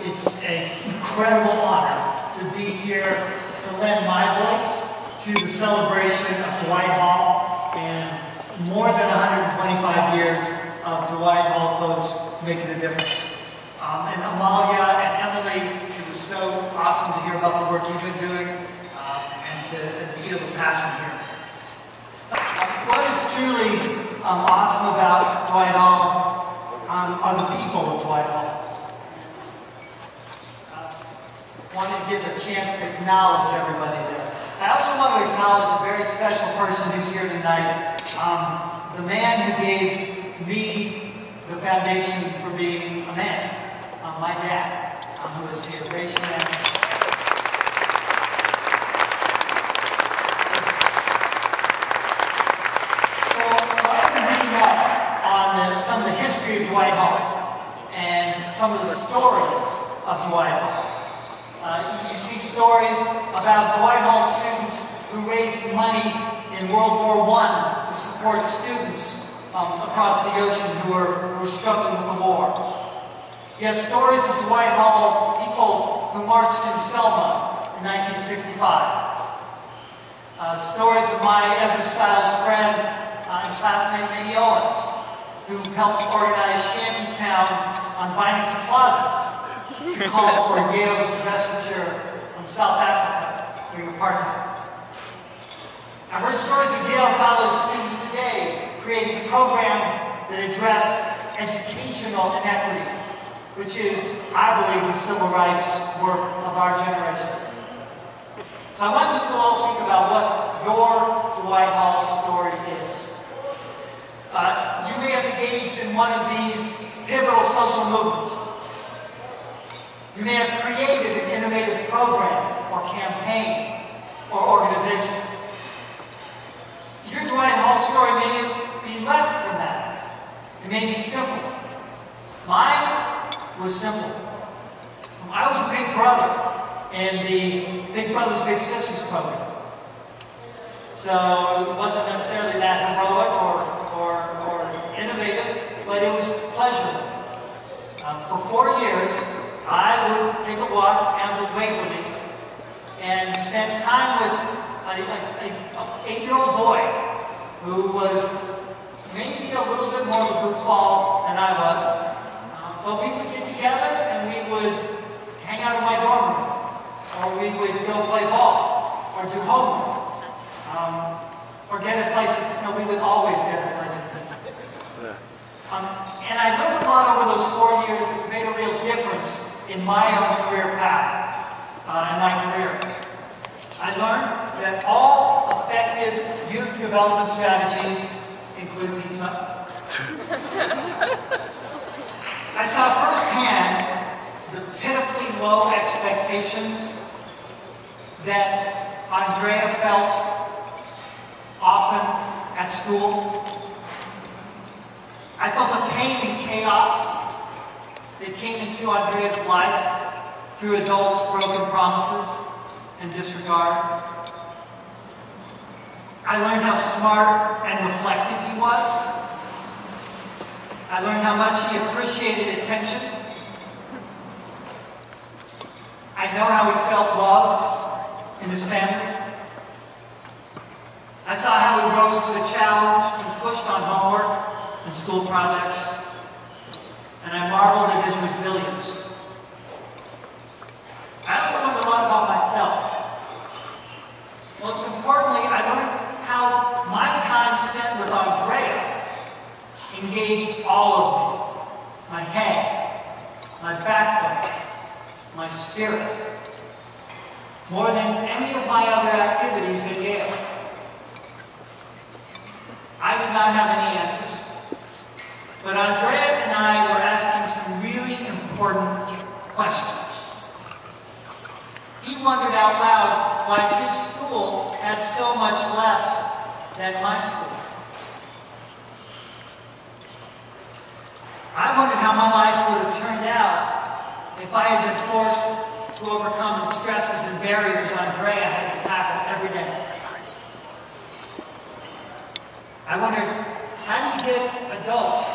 it's an incredible honor to be here to lend my voice to the celebration of Dwight Hall and more than 125 years of Dwight Hall folks making a difference. And Amalia and Emily, it was so awesome to hear about the work you've been doing and to feel the passion here. What is truly awesome about Dwight Hall are the people of Dwight Hall. Wanted to give a chance to acknowledge everybody there. I also want to acknowledge a very special person who's here tonight. The man who gave me the foundation for being a man. My dad, who is here. Raise your hand. So I've been reading up on some of the history of Dwight Hall and some of the stories of Dwight Hall. You see stories about Dwight Hall students who raised money in World War I to support students across the ocean who were struggling with the war. You have stories of Dwight Hall people who marched in Selma in 1965. Stories of my Ezra Stiles friend and classmate Minnie Owens, who helped organize Shantytown on Beinecke Plaza, who called for Yale's divestiture from South Africa during apartheid. I've heard stories of Yale College students today creating programs that address educational inequity, which is, I believe, the civil rights work of our generation. So I want you to all think about what your Dwight Hall story is. You may have engaged in one of these pivotal social movements. You may have created an innovative program or campaign or organization. Your Dwight Hall story may be less than that. It may be simple. Mine was simple. I was a big brother in the Big Brothers Big Sisters program. So it wasn't necessarily that heroic or innovative, but it was pleasurable. For 4 years, I would take a walk down to Waverly and spend time with an 8-year-old boy who was maybe a little bit more of a goofball than I was. But we would get together and we would hang out in my dorm room, or we would go play ball, or do homework, or get a slice of, no, we would always get a slice of pizza. And I learned a lot over those 4 years that's made a real difference in my own career path, in my career. I learned that all effective youth development strategies include pizza. I saw firsthand the pitifully low expectations that Andrea felt often at school. I felt the pain and chaos that came into Andrea's life through adults' broken promises and disregard. I learned how smart and reflective he was. I learned how much he appreciated attention. I know how he felt loved in his family. I saw how he rose to the challenge and pushed on homework and school projects. And I marveled at his resilience. I also learned a lot about myself. Most importantly, I learned how my time spent with Andrea engaged all of me. My head, my backbone, my spirit. More than any of my other activities at Yale. I did not have any answers. But Andrea and I were asking some really important questions. He wondered out loud why his school had so much less than my school. I wondered how my life would have turned out if I had been forced to overcome the stresses and barriers Andrea had to tackle every day. I wondered, how do you get adults,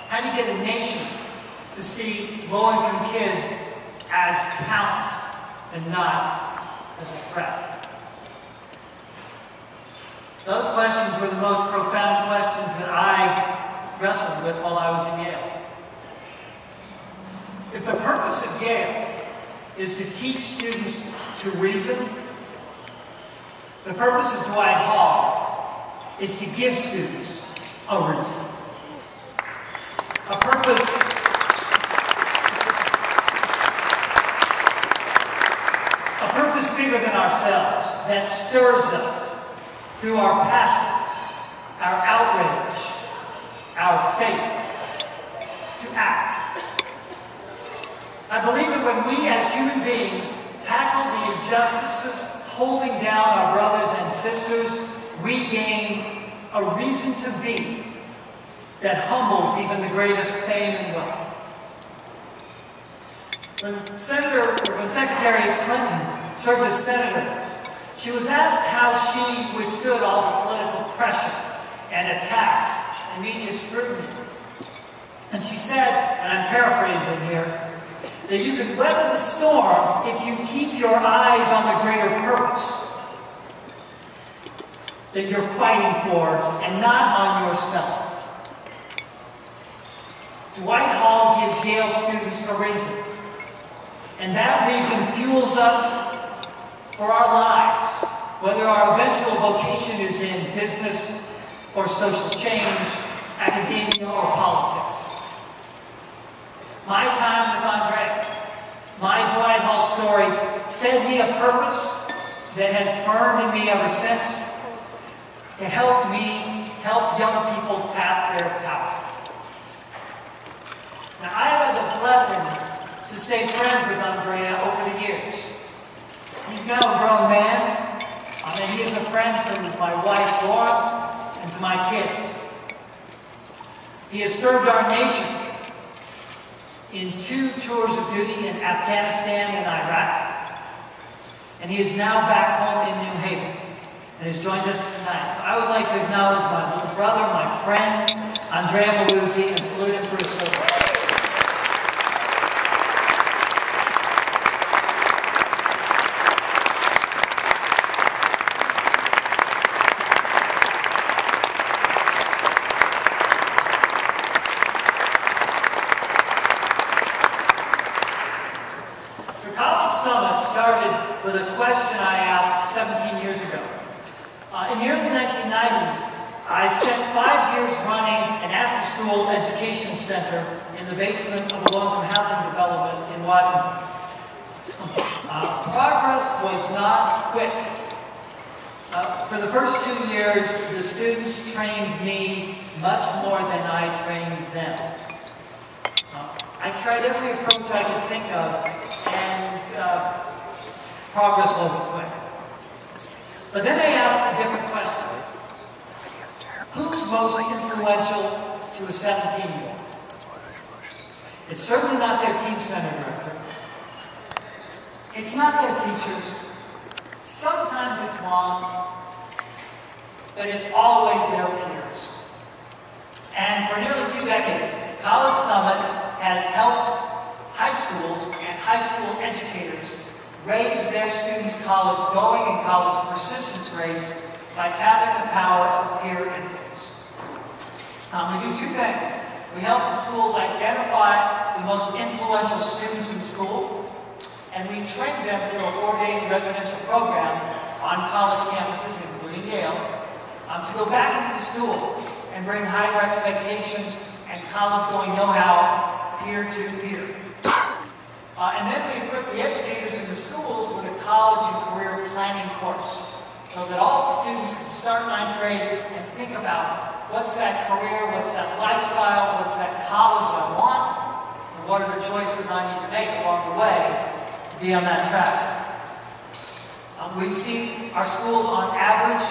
how do you get a nation to see low-income kids as talent and not as a threat? Those questions were the most profound questions that I wrestled with while I was at Yale. If the purpose of Yale is to teach students to reason, the purpose of Dwight Hall is to give students a reason. A purpose bigger than ourselves that stirs us through our passion, our outrage, our faith to act. I believe that when we as human beings tackle the injustices holding down our brothers and sisters, we gain a reason to be that humbles even the greatest fame and wealth. When Secretary Clinton served as senator, she was asked how she withstood all the political pressure and attacks and media scrutiny. And she said, and I'm paraphrasing here, that you can weather the storm if you keep your eyes on the greater purpose that you're fighting for and not on yourself. Dwight Hall gives Yale students a reason, and that reason fuels us for our lives, whether our eventual vocation is in business or social change, academia or politics. My time with Andrea, my Dwight Hall story, fed me a purpose that has burned in me ever since to help me help young people tap their power. Now, I have had the blessing to stay friends with Andrea over the years. He's now a grown man, and he is a friend to my wife, Laura, and to my kids. He has served our nation in 2 tours of duty in Afghanistan and Iraq. And he is now back home in New Haven and has joined us tonight. So I would like to acknowledge my little brother, my friend, Andrea Maluzzi, and salute him for his service. Started with a question I asked 17 years ago. In the early 1990s, I spent 5 years running an after-school education center in the basement of a low-income housing development in Washington. Progress was not quick. For the first 2 years, the students trained me much more than I trained them. I tried every approach I could think of, and progress wasn't quick. But then I asked a different question. Who's most influential to a 17-year-old? It's certainly not their teen center director. It's not their teachers. Sometimes it's mom. But it's always their peers. And for nearly 2 decades, College Summit has helped high schools and high school educators raise their students' college-going and college persistence rates by tapping the power of peer influence. We do 2 things. We help the schools identify the most influential students in school, and we train them through a 4-day residential program on college campuses, including Yale, to go back into the school and bring higher expectations and college-going know-how peer-to-peer. And then we equip the educators in the schools with a college and career planning course so that all the students can start 9th grade and think about what's that career, what's that lifestyle, what's that college I want, and what are the choices I need to make along the way to be on that track. We've seen our schools on average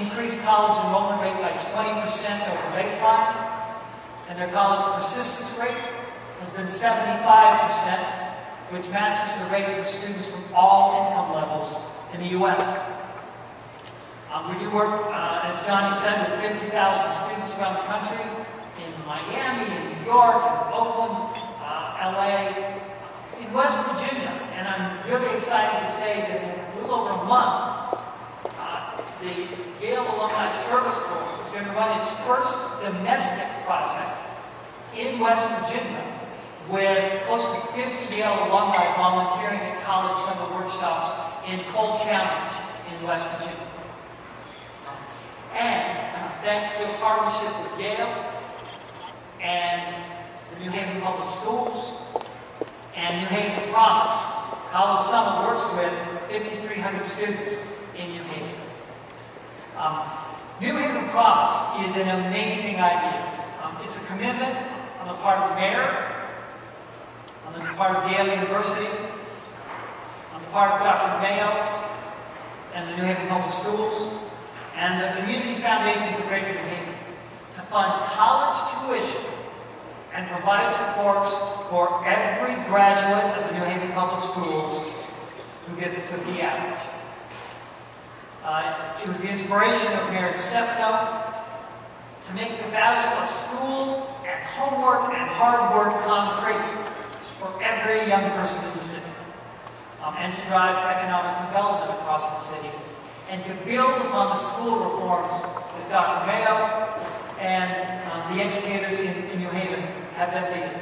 increase college enrollment rate by 20% over baseline, and their college persistence rate has been 75%, which matches the rate for students from all income levels in the U.S. We do work, as Johnny said, with 50,000 students around the country, in Miami, in New York, in Oakland, LA, in West Virginia, and I'm really excited to say that in a little over a month, the Yale Alumni Service Corps is going to run its first domestic project in West Virginia with close to 50 Yale alumni volunteering at college summer workshops in cold counties in West Virginia. And thanks to a partnership with Yale and the New Haven Public Schools and New Haven Promise, College Summit works with 5,300 students in New Haven. New Haven Promise is an amazing idea. It's a commitment on the part of the mayor, on the part of Yale University, on the part of Dr. Mayo and the New Haven Public Schools, and the Community Foundation for Greater New Haven to fund college tuition and provide supports for every graduate of the New Haven Public Schools who gets a B average. It was the inspiration of Mayor Stefano to make the value of school and homework and hard work concrete for every young person in the city, and to drive economic development across the city, and to build upon the school reforms that Dr. Mayo and the educators in New Haven have been leading.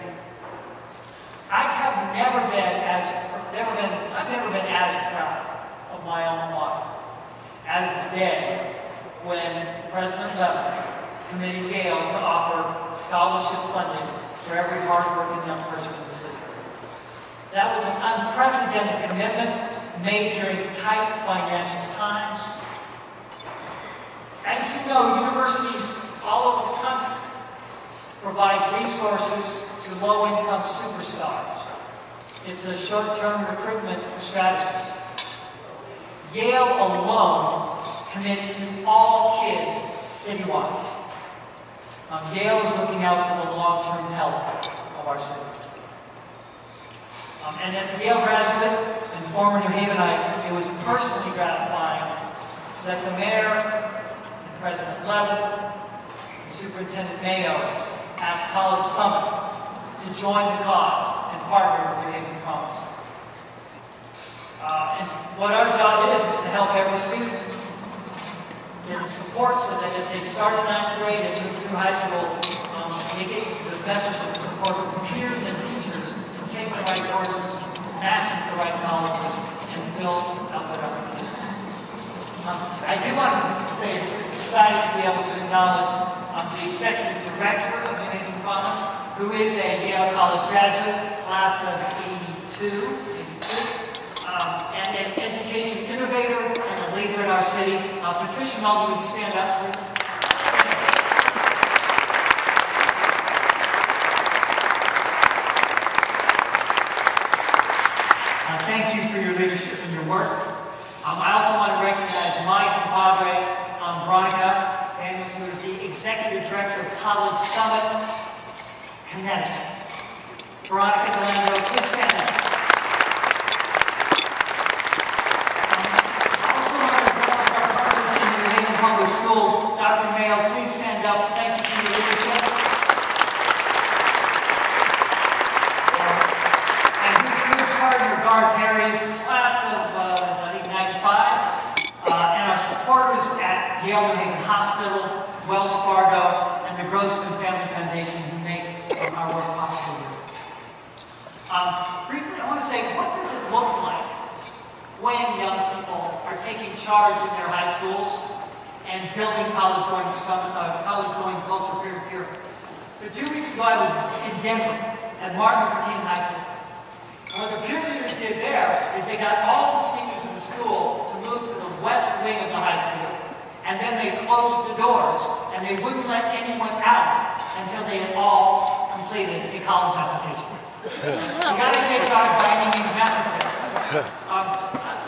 I've never been as proud of my alma mater as the day when President Levin committed Yale to offer scholarship funding for every hard-working young person in the city. That was an unprecedented commitment made during tight financial times. As you know, universities all over the country provide resources to low-income superstars. It's a short-term recruitment strategy. Yale alone commits to all kids citywide. Yale is looking out for the long-term health of our city. And as a Yale graduate and former New Havenite, it was personally gratifying that the mayor and President Levin and Superintendent Mayo asked College Summit to join the cause and partner with New Haven Promise. And what our job is to help every student get the support so that as they start in 9th grade and move through high school, they get the message and support from peers and teachers to take the right courses, match with the right colleges, and fill out their applications. I do want to say it's just exciting to be able to acknowledge the Executive Director of New Haven Promise, who is a Yale College graduate, class of 82. And an education innovator and a leader in our city. Patricia Melton, would you stand up, please? Thank you for your leadership and your work. I also want to recognize my compadre, Veronica Daniels, who is the Executive Director of College Summit, Connecticut. Veronica Galando, please stand up. Public Schools. Dr. Mayo, please stand up. Thank you for your leadership. And his good partner, Garth Harris, class of, I think, 95. And our supporters at Yale New Haven Hospital, Wells Fargo, and the Grossman Family Foundation who make our work possible here. Briefly, I want to say, what does it look like when young people are taking charge in their high schools and building college-going culture peer-to-peer? So 2 weeks ago, I was in Denver at Martin Luther King High School. And what the peer leaders did there is they got all the seniors in the school to move to the west wing of the high school, and then they closed the doors, and they wouldn't let anyone out until they had all completed a college application. You got to take charge by any means necessary.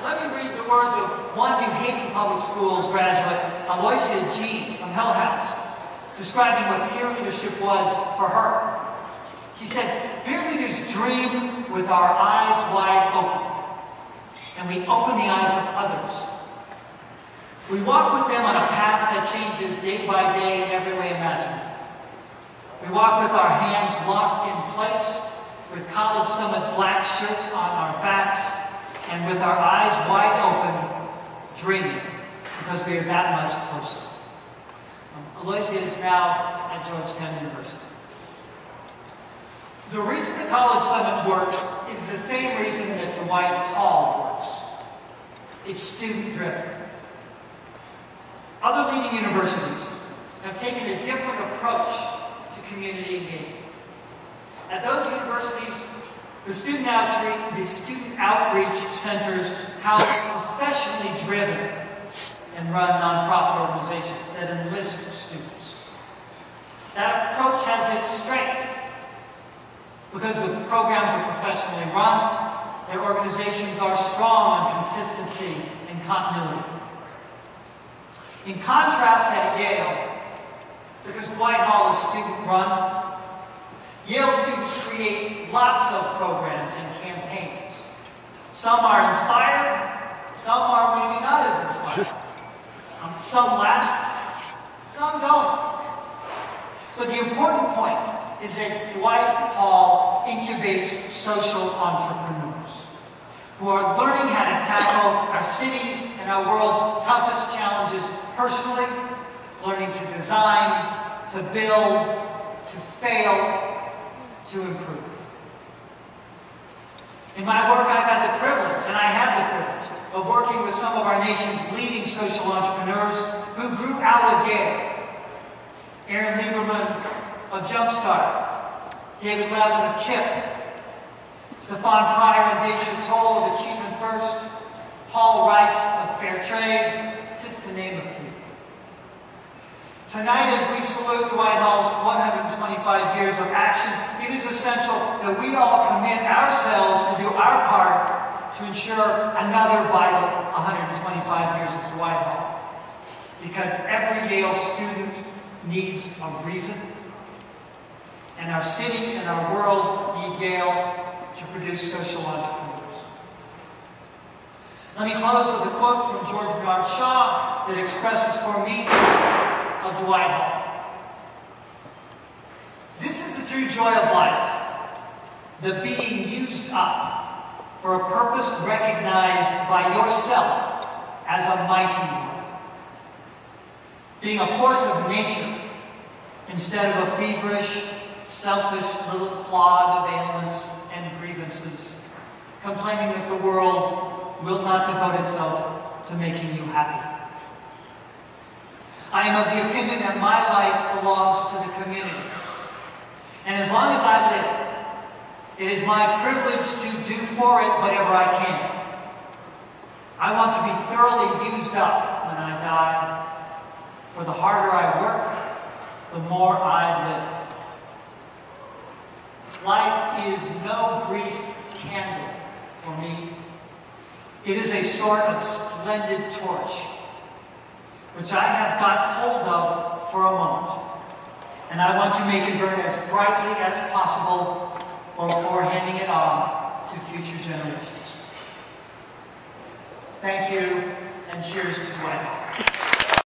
Let me read the words of one New Haven Public Schools graduate, Aloysia G. from Hell House, describing what peer leadership was for her. She said, peer leaders dream with our eyes wide open, and we open the eyes of others. We walk with them on a path that changes day by day in every way imaginable. We walk with our hands locked in place, with College Summit black shirts on our backs and with our eyes wide open, dreaming, because we are that much closer. Aloysia is now at Georgetown University. The reason the College Summit works is the same reason that Dwight Hall works. It's student-driven. Other leading universities have taken a different approach to community engagement. At those universities, the student outreach centers house professionally driven and run nonprofit organizations that enlist students. That approach has its strengths because the programs are professionally run, their organizations are strong on consistency and continuity. In contrast, at Yale, because Dwight Hall is student-run, Yale students create lots of programs and campaigns. Some are inspired, some are maybe not as inspired. Some last, some don't. But the important point is that Dwight Hall incubates social entrepreneurs who are learning how to tackle our cities and our world's toughest challenges personally, learning to design, to build, to fail, to improve. In my work, I've had the privilege, and I have the privilege, of working with some of our nation's leading social entrepreneurs who grew out of Yale. Aaron Lieberman of Jumpstart, David Levin of KIP, Stefan Pryor and Daisha Toll of Achievement First, Paul Rice of Fair Trade, just to name a few. Tonight, as we salute Dwight Hall's 125 years of action, it is essential that we all commit ourselves to do our part to ensure another vital 125 years of Dwight Hall. Because every Yale student needs a reason, and our city and our world need Yale to produce social entrepreneurs. Let me close with a quote from George Bernard Shaw that expresses for me of Dwight Hall. This is the true joy of life, the being used up for a purpose recognized by yourself as a mighty one. Being a force of nature instead of a feverish, selfish little clod of ailments and grievances, complaining that the world will not devote itself to making you happy. I am of the opinion that my life belongs to the community. And as long as I live, it is my privilege to do for it whatever I can. I want to be thoroughly used up when I die, for the harder I work, the more I live. Life is no brief candle for me. It is a sort of splendid torch, which I have got hold of for a moment. And I want to make it burn as brightly as possible before handing it on to future generations. Thank you, and cheers to Dwight Hall.